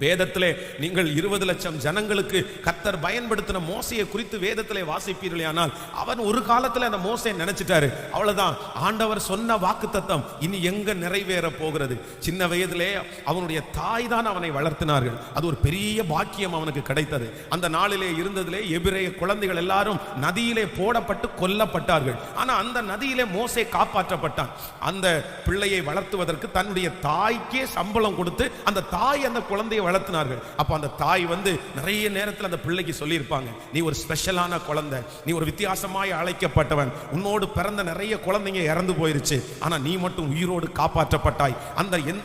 வேதத்திலே நீங்கள் 20 லட்சம் ஜனங்களுக்கு கர்த்தர் பயன்படுத்தின மோசையை குறித்து வேதத்திலே வாசிப்பீர்களே, ஆனால் அவன் ஒரு காலத்துல அந்த மோசையை நினைச்சிட்டாரு, அவ்வளவுதான் ஆண்டவர் சொன்ன வாக்குத்தத்தம் இனி எங்க நிறைவேற போகிறது. சின்ன வயதிலே அவனுடைய தாய் தான் அவனை வளர்த்தினார்கள். அது ஒரு பெரிய பாக்கியம் அவனுக்கு கிடைத்தது. அந்த நாளிலே இருந்ததிலே எபிரேய குழந்தைகள் எல்லாரும் நதியிலே போடப்பட்டு கொல்லப்பட்டார்கள். ஆனா அந்த நதியிலே மோசே காப்பாற்றப்பட்டான். அந்த பிள்ளையை வளர்த்துவதற்கு தன்னுடைய தாய்க்கே சம்பளம் கொடுத்து அந்த தாய் அந்த குழந்தையை வளர்த்தினார்கள். அப்ப அந்த தாய் நிறைய நேரத்தில் அந்த பிள்ளைக்கு சொல்லியிருப்பாங்க, நீ ஒரு ஸ்பெஷலான குழந்தை, நீ ஒரு வித்தியாசமாய் அழைக்கப்பட்டவன், உன்னோடு பிறந்த நிறைய குழந்தைங்க இறந்து போயிருச்சு, ஆனா நீ மட்டும் உயிரோடு காப்பாற்றப்பட்டாய்.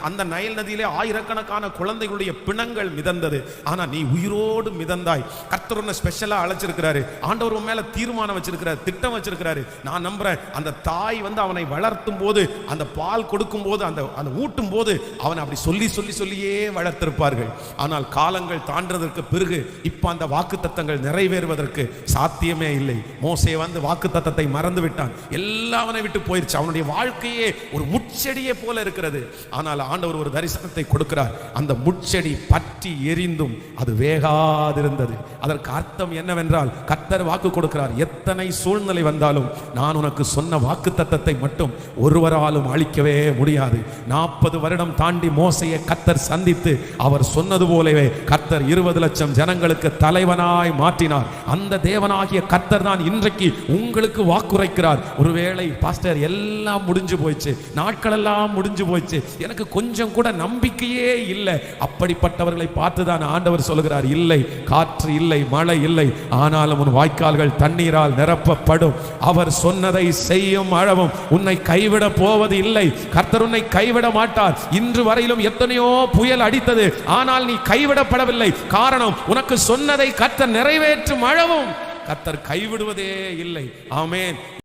அந்த நைல் நதியிலே ஆயிரக்கணக்கான குழந்தைகளுடைய பிணங்கள் மிதந்தது, ஆனா நீ உயிரோடு மிதந்தாய். கர்த்தர் உன்னை ஸ்பெஷலா அழைச்சிருக்கிறாரு. ஆண்டவர் உன் மேல தீர்மானம் வச்சிருக்கிறாரு, திட்டம் வச்சிருக்கிறாரு. நான் நம்புறேன் அந்த தாய் அவனை வளர்த்தும் போது, அந்த பால் கொடுக்கும் போது, அந்த ஊட்டும் போது அவனை அப்படி சொல்லி சொல்லி சொல்லியே வளர்த்திருப்பார்கள். ஆனால் காலங்கள் தாண்டதற்கு பிறகு இப்ப அந்த வாக்குத்தத்தங்கள் நிறைவேறுவதற்கு சாத்தியமே இல்லை. மோசே வாக்குத்தத்தத்தை மறந்து விட்டான். எல்லாவனை விட்டு போயிருச்சு. அவனுடைய வாழ்க்கையே ஒரு முட்செடியை போல இருக்கிறது. ஆனால் ஆண்டவர் ஒரு தரிசனத்தை கொடுக்கிறார். அந்த முட்செடி பற்றி எரிந்தும் அது வேகாதிருந்தது. அதற்கு அர்த்தம் என்னவென்றால், கர்த்தர் வாக்கு கொடுக்கிறார், எத்தனை சூழ்நிலை வந்தாலும் நான் உனக்கு சொன்ன வாக்குத்தத்தத்தை மட்டும் ஒருவராலும் அழிக்கவே முடியாது. 40 வருடம் தாண்டி மோசையை கர்த்தர் சந்தித்து அவர் சொன்னது போலவே கர்த்தர் 20 லட்சம் ஜனங்களுக்கு தலைவனாய் மாற்றினார். அந்த தேவனாகிய கர்த்தர் தான் இன்றைக்கு உங்களுக்கு வாக்குரைக்கிறார். ஒருவேளை பாஸ்டர் எல்லாம் முடிஞ்சு போயிடுச்சு, நாட்கள் எல்லாம் முடிஞ்சு போயிடுச்சு, எனக்கு கொஞ்சம் கூட நம்பிக்கையே இல்லை, அப்படிப்பட்டவர்களை பார்த்துதான் ஆண்டவர் சொல்கிறார், இல்லை, காற்று இல்லை, மழை இல்லை, ஆனாலும் உன் வாய்க்கால்கள் தண்ணீரால் நிரப்பப்படும். அவர் சொன்னதை செய்யும் அளவும் உன்னை கைவிட போவது இல்லை. கர்த்தர் உன்னை கைவிட மாட்டார். இன்று வரையிலும் எத்தனையோ புயல் அடித்தது, ஆனால் நீ கைவிடப்படவில்லை. காரணம், உனக்கு சொன்னதை கர்த்தர் நிறைவேற்றும் அளவும் கர்த்தர் கைவிடுவதே இல்லை. ஆமென்.